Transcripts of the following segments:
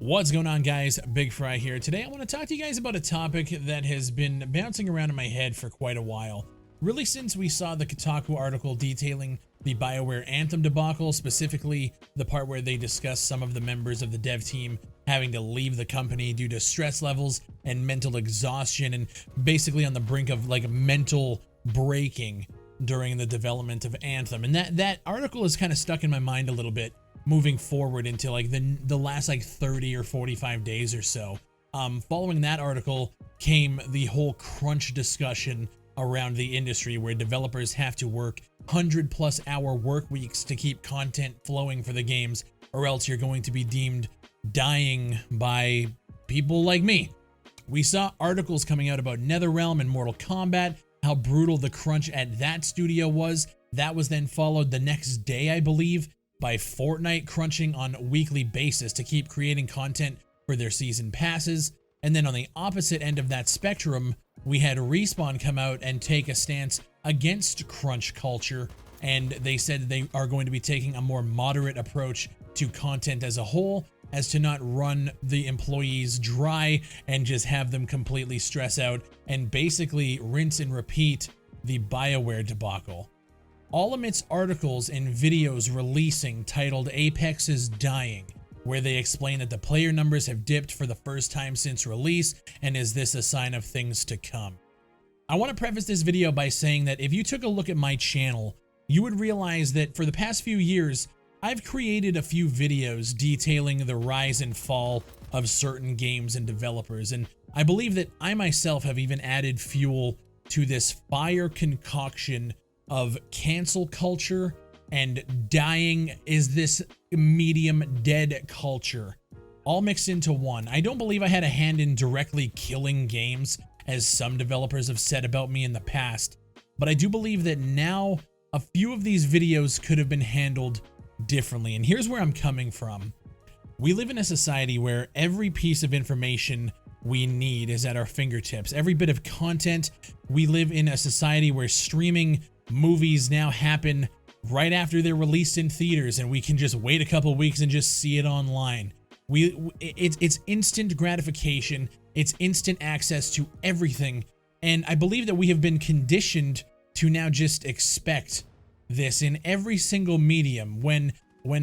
What's going on, guys? Bigfry here. Today I want to talk to you guys about a topic that has been bouncing around in my head for quite a while. Really since we saw the Kotaku article detailing the BioWare Anthem debacle, specifically the part where they discuss some of the members of the dev team having to leave the company due to stress levels and mental exhaustion, and basically on the brink of like mental breaking during the development of Anthem. And that article is kind of stuck in my mind a little bit moving forward into like the last like 30 or 45 days or so. Following that article came the whole crunch discussion around the industry, where developers have to work 100+ hour work weeks to keep content flowing for the games, or else you're going to be deemed dying by people like me. We saw articles coming out about NetherRealm and Mortal Kombat, how brutal the crunch at that studio was. That was then followed the next day, I believe, by Fortnite crunching on a weekly basis to keep creating content for their season passes. And then on the opposite end of that spectrum, we had Respawn come out and take a stance against crunch culture, and they said they are going to be taking a more moderate approach to content as a whole, as to not run the employees dry and just have them completely stress out and basically rinse and repeat the BioWare debacle. All amidst articles and videos releasing titled Apex is Dying, where they explain that the player numbers have dipped for the first time since release, and is this a sign of things to come? I want to preface this video by saying that if you took a look at my channel, you would realize that for the past few years, I've created a few videos detailing the rise and fall of certain games and developers, and I believe that I myself have even added fuel to this fire concoction of cancel culture and dying is this medium dead culture, all mixed into one. I don't believe I had a hand in directly killing games, as some developers have said about me in the past, but I do believe that now a few of these videos could have been handled differently. And here's where I'm coming from. We live in a society where every piece of information we need is at our fingertips. Every bit of content. We live in a society where streaming movies now happen right after they're released in theaters, and we can just wait a couple weeks and just see it online. It's instant gratification. It's instant access to everything. And I believe that we have been conditioned to now just expect this in every single medium. When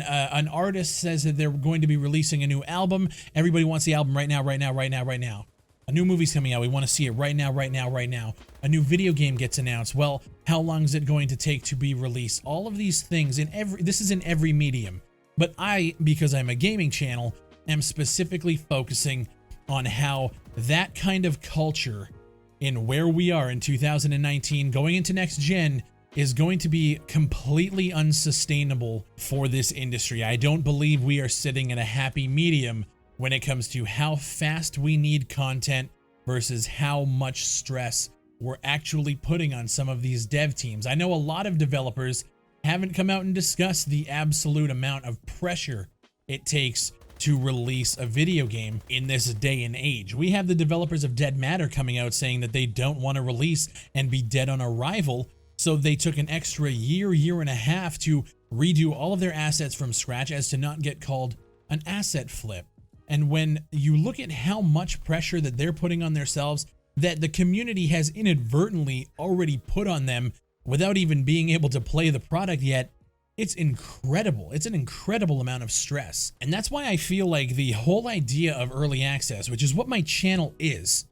an artist says that they're going to be releasing a new album, everybody wants the album right now, right now, right now, right now. A new movie's coming out, we want to see it right now, right now, right now. A new video game gets announced, well, how long is it going to take to be released? All of these things this is in every medium. But I, because I'm a gaming channel, am specifically focusing on how that kind of culture in where we are in 2019 going into next gen is going to be completely unsustainable for this industry. I don't believe we are sitting in a happy medium when it comes to how fast we need content versus how much stress we're actually putting on some of these dev teams. I know a lot of developers haven't come out and discussed the absolute amount of pressure it takes to release a video game in this day and age. We have the developers of Dead Matter coming out saying that they don't want to release and be dead on arrival, so they took an extra year and a half to redo all of their assets from scratch as to not get called an asset flip. And when you look at how much pressure that they're putting on themselves, that the community has inadvertently already put on them without even being able to play the product yet, it's incredible. It's an incredible amount of stress. And that's why I feel like the whole idea of early access, which is what my channel is,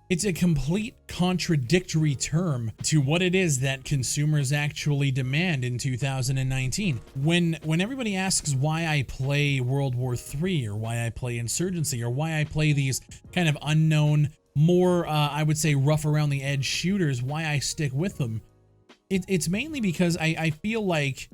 it's a complete contradictory term to what it is that consumers actually demand in 2019. When everybody asks why I play World War III, or why I play Insurgency, or why I play these kind of unknown, more, I would say, rough around the edge shooters, why I stick with them, it's mainly because I feel like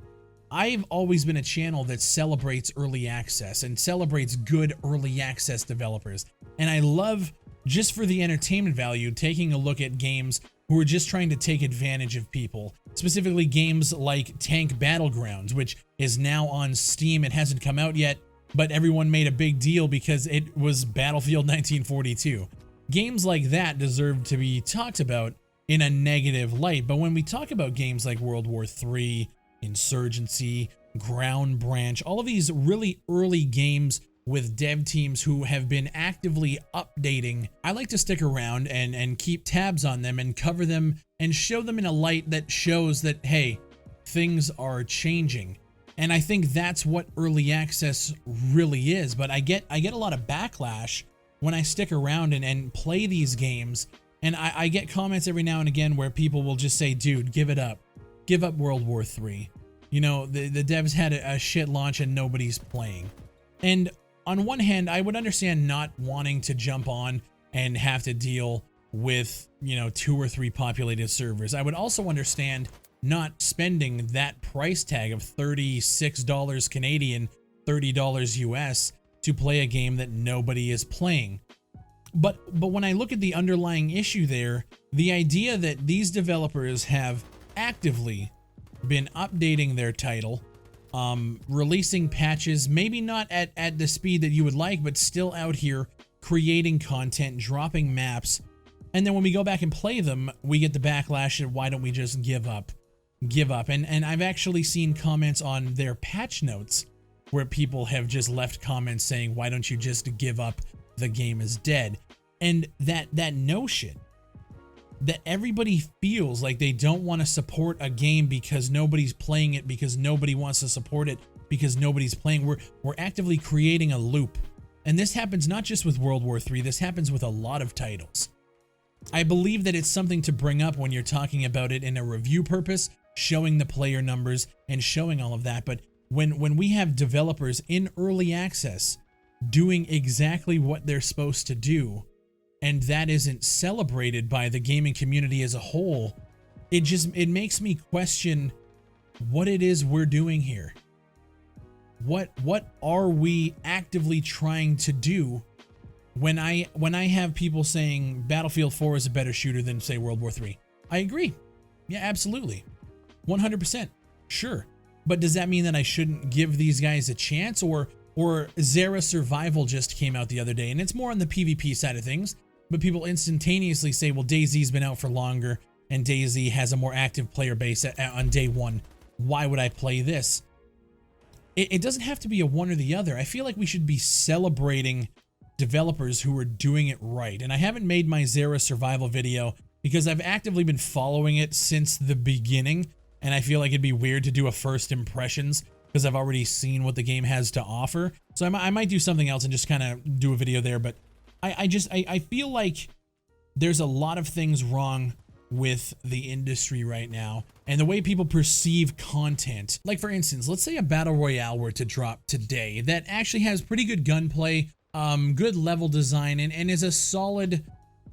I've always been a channel that celebrates early access and celebrates good early access developers. And I love, just for the entertainment value, taking a look at games who are just trying to take advantage of people. Specifically games like Tank Battlegrounds, which is now on Steam. It hasn't come out yet, but everyone made a big deal because it was Battlefield 1942. Games like that deserve to be talked about in a negative light. But when we talk about games like World War III, Insurgency, Ground Branch, all of these really early games with dev teams who have been actively updating, I like to stick around and keep tabs on them and cover them and show them in a light that shows that, hey, things are changing. And I think that's what early access really is. But I get a lot of backlash when I stick around and play these games. And I get comments every now and again where people will just say, dude, give it up. Give up World War III. You know, the devs had a shit launch and nobody's playing. And on one hand, I would understand not wanting to jump on and have to deal with, you know, 2 or 3 populated servers. I would also understand not spending that price tag of $36 Canadian, $30 US to play a game that nobody is playing. But when I look at the underlying issue there, the idea that these developers have actively been updating their title, releasing patches, maybe not at the speed that you would like, but still out here creating content, dropping maps, and then when we go back and play them, we get the backlash of why don't we just give up? And I've actually seen comments on their patch notes where people have just left comments saying, why don't you just give up? The game is dead. And that notion that everybody feels like they don't want to support a game because nobody's playing it, because nobody wants to support it, because nobody's playing. We're actively creating a loop. And this happens not just with World War III, this happens with a lot of titles. I believe that it's something to bring up when you're talking about it in a review purpose, showing the player numbers and showing all of that. But when we have developers in early access doing exactly what they're supposed to do, and that isn't celebrated by the gaming community as a whole, it makes me question what it is we're doing here. What are we actively trying to do when I have people saying Battlefield 4 is a better shooter than, say, World War III? I agree. Yeah, absolutely. 100%. Sure. But does that mean that I shouldn't give these guys a chance? Or Zera Survival just came out the other day, and it's more on the PvP side of things, but people instantaneously say, well, DayZ's been out for longer, and DayZ has a more active player base on day one. Why would I play this? It doesn't have to be a one or the other. I feel like we should be celebrating developers who are doing it right. And I haven't made my Zera Survival video because I've actively been following it since the beginning, and I feel like it'd be weird to do a first impressions because I've already seen what the game has to offer. So I might do something else and just kind of do a video there, but I feel like there's a lot of things wrong with the industry right now and the way people perceive content. Like, for instance, let's say a battle royale were to drop today that actually has pretty good gunplay, good level design, and is a solid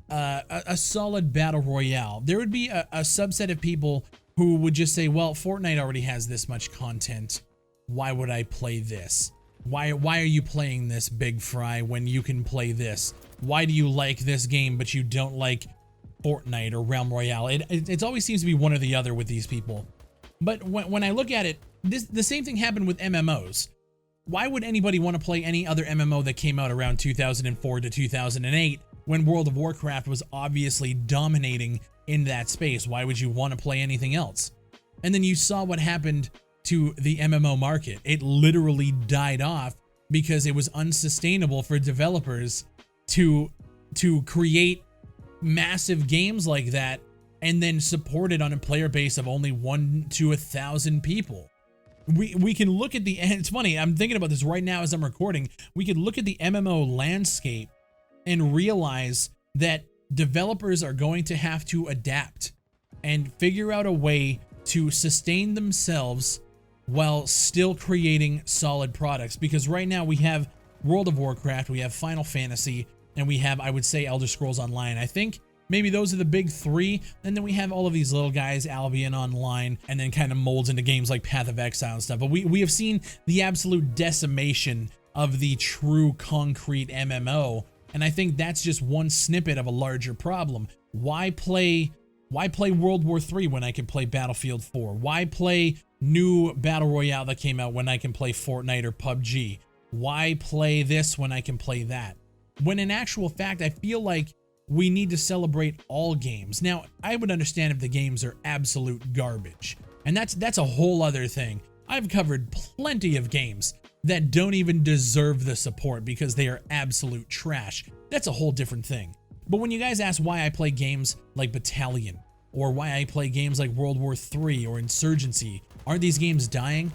battle royale. There would be a subset of people who would just say, well, Fortnite already has this much content. Why would I play this? Why are you playing this, Bigfry, when you can play this? Why do you like this game but you don't like Fortnite or Realm Royale? It always seems to be one or the other with these people. But when I look at it, the same thing happened with MMOs. Why would anybody want to play any other MMO that came out around 2004 to 2008 when World of Warcraft was obviously dominating in that space? Why would you want to play anything else? And then you saw what happened to the MMO market. It literally died off because it was unsustainable for developers to create massive games like that and then support it on a player base of only 1 to 1,000 people. We can look at it's funny, I'm thinking about this right now as I'm recording. We could look at the MMO landscape and realize that developers are going to have to adapt and figure out a way to sustain themselves while still creating solid products. Because right now we have World of Warcraft, we have Final Fantasy, and we have, I would say, Elder Scrolls Online. I think maybe those are the big three. And then we have all of these little guys, Albion Online, and then kind of molds into games like Path of Exile and stuff. But we have seen the absolute decimation of the true concrete MMO. And I think that's just one snippet of a larger problem. Why play World War III when I can play Battlefield 4? Why play new Battle Royale that came out when I can play Fortnite or PUBG? Why play this when I can play that? When in actual fact, I feel like we need to celebrate all games. Now, I would understand if the games are absolute garbage, and that's a whole other thing. I've covered plenty of games that don't even deserve the support because they are absolute trash. That's a whole different thing. But when you guys ask why I play games like Battalion, or why I play games like World War III or Insurgency, aren't these games dying?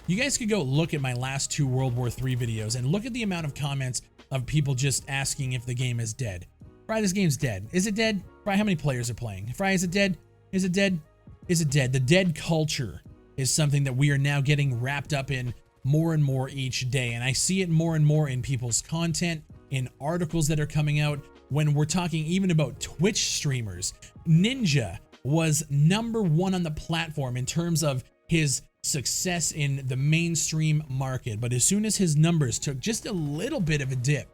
You guys could go look at my last 2 World War III videos and look at the amount of comments of people just asking if the game is dead. Fry, this game's dead. Is it dead? Fry, how many players are playing? Fry, is it dead? Is it dead? Is it dead? The dead culture is something that we are now getting wrapped up in more and more each day. And I see it more and more in people's content, in articles that are coming out. When we're talking even about Twitch streamers, Ninja was #1 on the platform in terms of his success in the mainstream market. But as soon as his numbers took just a little bit of a dip,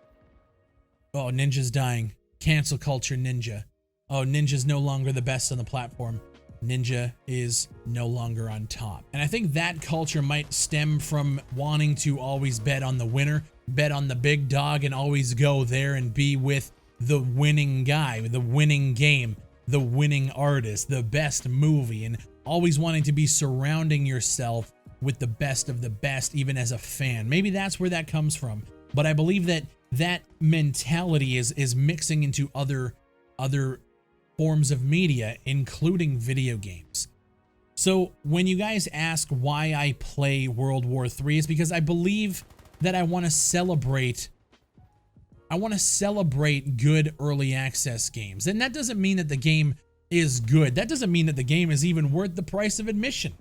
oh, Ninja's dying. Cancel culture Ninja. Oh, Ninja's no longer the best on the platform. Ninja is no longer on top. And I think that culture might stem from wanting to always bet on the winner, bet on the big dog, and always go there and be with the winning guy, the winning game, the winning artist, the best movie, and always wanting to be surrounding yourself with the best of the best, even as a fan. Maybe that's where that comes from. But I believe that that mentality is mixing into other forms of media, including video games. So when you guys ask why I play World War III, it's because I believe that I want to celebrate good early access games. And that doesn't mean that the game is good. That doesn't mean that the game is even worth the price of admission.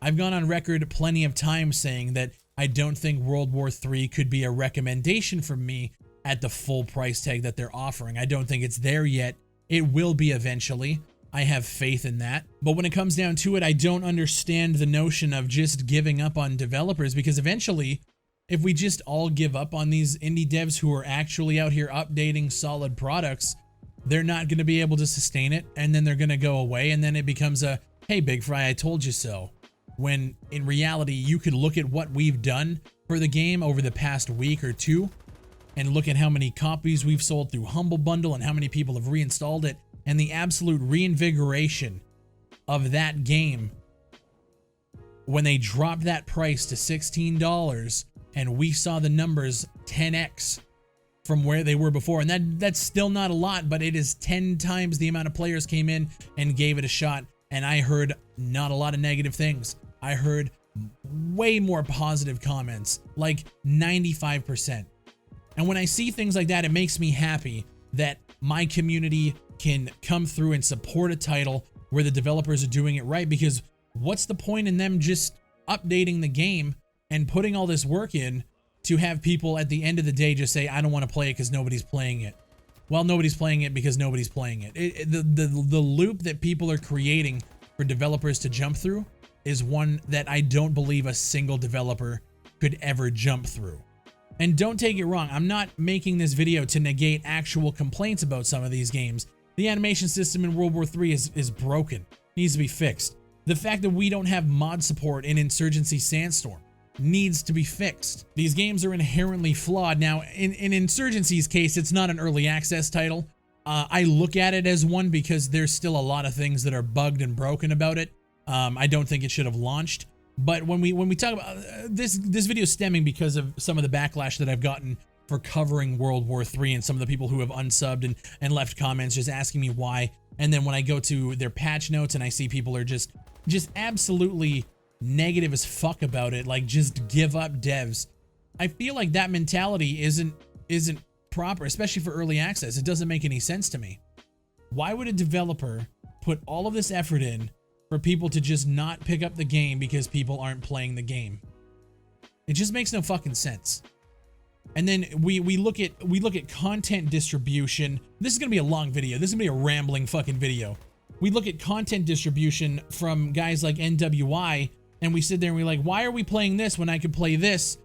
I've gone on record plenty of times saying that I don't think World War III could be a recommendation for me at the full price tag that they're offering. I don't think it's there yet. It will be eventually. I have faith in that. But when it comes down to it, I don't understand the notion of just giving up on developers, because eventually, if we just all give up on these indie devs who are actually out here updating solid products, they're not going to be able to sustain it, and then they're going to go away, and then it becomes a, hey, Bigfry, I told you so. When in reality, you could look at what we've done for the game over the past week or two, and look at how many copies we've sold through Humble Bundle and how many people have reinstalled it, and the absolute reinvigoration of that game when they dropped that price to $16, and we saw the numbers 10x from where they were before. And that's still not a lot, but it is 10 times the amount of players came in and gave it a shot. And I heard not a lot of negative things. I heard way more positive comments, like 95%. And when I see things like that, it makes me happy that my community can come through and support a title where the developers are doing it right, because what's the point in them just updating the game and putting all this work in to have people at the end of the day just say, I don't want to play it because nobody's playing it. Well, nobody's playing it because nobody's playing it. The loop that people are creating for developers to jump through is one that I don't believe a single developer could ever jump through. And don't take it wrong, I'm not making this video to negate actual complaints about some of these games. The animation system in World War III is broken, needs to be fixed. The fact that we don't have mod support in Insurgency Sandstorm needs to be fixed. These games are inherently flawed. Now, in Insurgency's case, it's not an early access title. I look at it as one because there's still a lot of things that are bugged and broken about it. I don't think it should have launched. But when we talk about this video stemming because of some of the backlash that I've gotten for covering World War III, and some of the people who have unsubbed and left comments just asking me why. And then when I go to their patch notes and I see people are just absolutely negative as fuck about it, like just give up devs. I feel like that mentality isn't proper, especially for early access. It doesn't make any sense to me. Why would a developer put all of this effort in for people to just not pick up the game because people aren't playing the game? It just makes no fucking sense. And then we look at content distribution. This is gonna be a long video. This is gonna be a rambling fucking video. We look at content distribution from guys like NWI, and we sit there and we're like, why are we playing this when I could play this?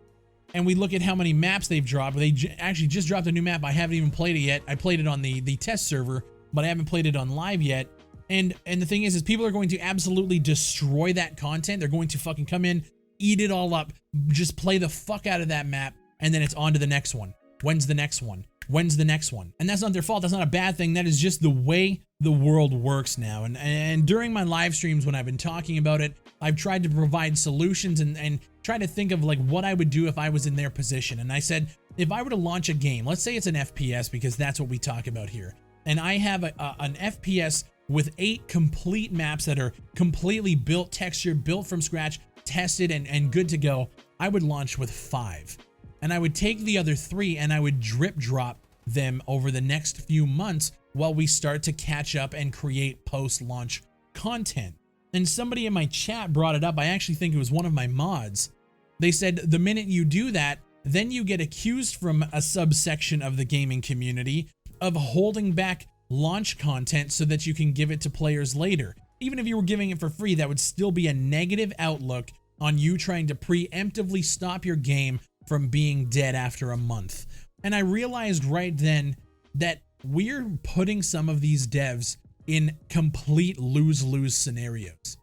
And we look at how many maps they've dropped. They actually just dropped a new map. I haven't even played it yet. I played it on the test server, but I haven't played it on live yet. And the thing is people are going to absolutely destroy that content. They're going to fucking come in, eat it all up, just play the fuck out of that map, and then it's on to the next one. When's the next one? When's the next one? And that's not their fault. That's not a bad thing. That is just the way the world works now. And during my live streams when I've been talking about it, I've tried to provide solutions and try to think of like what I would do if I was in their position. And I said, if I were to launch a game, let's say it's an FPS because that's what we talk about here, and I have an FPS with 8 complete maps that are completely built, textured, built from scratch, tested, and good to go, I would launch with 5. And I would take the other 3 and I would drip drop them over the next few months while we start to catch up and create post-launch content. And somebody in my chat brought it up. I actually think it was one of my mods. They said the minute you do that, then you get accused from a subsection of the gaming community of holding back launch content so that you can give it to players later. Even if you were giving it for free, that would still be a negative outlook on you trying to preemptively stop your game from being dead after a month. And I realized right then that we're putting some of these devs in complete lose-lose scenarios.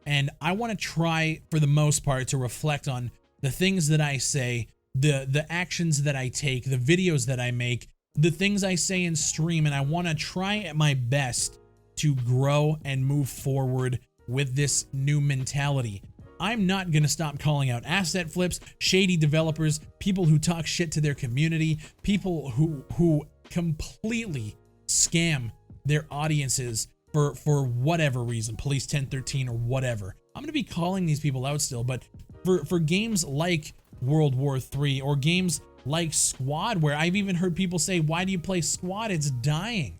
And I want to try, for the most part, to reflect on the things that I say, the actions that I take, the videos that I make, the things I say in stream, and I want to try at my best to grow and move forward with this new mentality. I'm not going to stop calling out asset flips, shady developers, people who talk shit to their community, people who completely scam their audiences for whatever reason, Police 1013 or whatever. I'm going to be calling these people out still, but for games like World War III or games like Squad, where I've even heard people say, why do you play Squad? It's dying.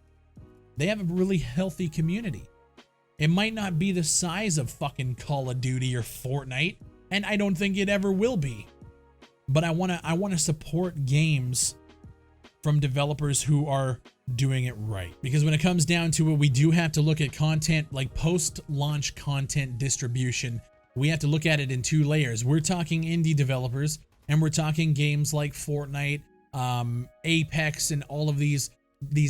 They have a really healthy community. It might not be the size of fucking Call of Duty or Fortnite, and I don't think it ever will be. But I want to support games from developers who are doing it right. Because when it comes down to it, we do have to look at content, like post-launch content distribution. We have to look at it in 2 layers. We're talking indie developers, and we're talking games like Fortnite, Apex, and all of these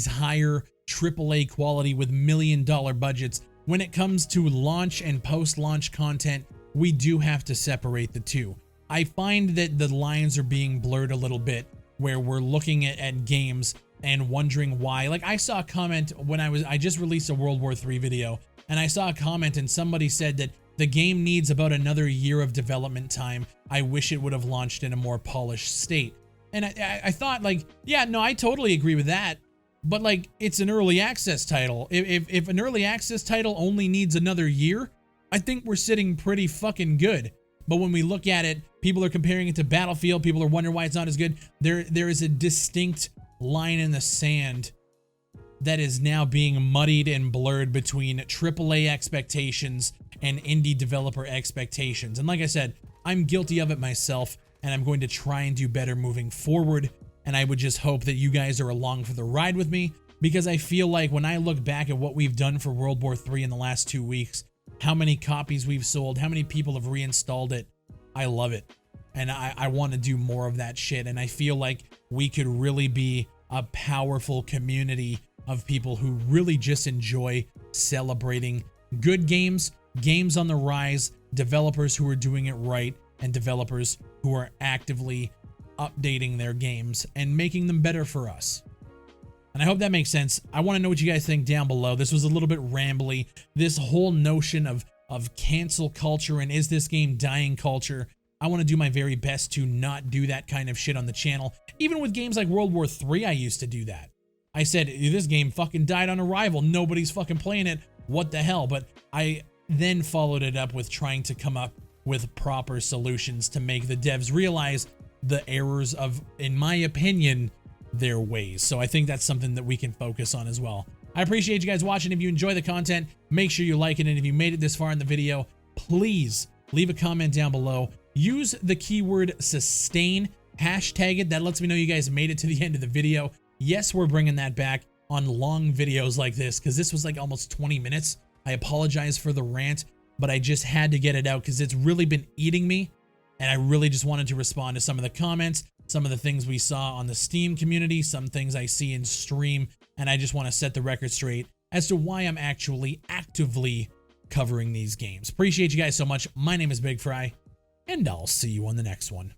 higher AAA quality with $1 million budgets. When it comes to launch and post-launch content, we do have to separate the 2. I find that the lines are being blurred a little bit, where we're looking at games and wondering why. Like, I saw a comment when I just released a World War III video, and I saw a comment and somebody said that the game needs about another year of development time. I wish it would have launched in a more polished state. And I thought, like, yeah, no, I totally agree with that. But like, it's an early access title. If an early access title only needs another year, I think we're sitting pretty fucking good. But when we look at it, people are comparing it to Battlefield. People are wondering why it's not as good. There is a distinct line in the sand that is now being muddied and blurred between AAA expectations and indie developer expectations. And like I said, I'm guilty of it myself, and I'm going to try and do better moving forward. And I would just hope that you guys are along for the ride with me, because I feel like when I look back at what we've done for World War III in the last 2 weeks, how many copies we've sold, how many people have reinstalled it, I love it. And I want to do more of that shit. And I feel like we could really be a powerful community of people who really just enjoy celebrating good games, games on the rise, developers who are doing it right, and developers who are actively updating their games and making them better for us. And I hope that makes sense. I want to know what you guys think down below. This was a little bit rambly. This whole notion of cancel culture and is this game dying culture. I want to do my very best to not do that kind of shit on the channel. Even with games like World War III, I used to do that. I said, this game fucking died on arrival. Nobody's fucking playing it. What the hell? But I then followed it up with trying to come up with proper solutions to make the devs realize the errors of, in my opinion, their ways. So I think that's something that we can focus on as well. I appreciate you guys watching. If you enjoy the content, make sure you like it. And if you made it this far in the video, please leave a comment down below. Use the keyword sustain, hashtag it. That lets me know you guys made it to the end of the video. Yes, we're bringing that back on long videos like this, because this was like almost 20 minutes. I apologize for the rant, but I just had to get it out because it's really been eating me. And I really just wanted to respond to some of the comments, some of the things we saw on the Steam community, some things I see in stream, and I just want to set the record straight as to why I'm actually actively covering these games. Appreciate you guys so much. My name is Bigfry, and I'll see you on the next one.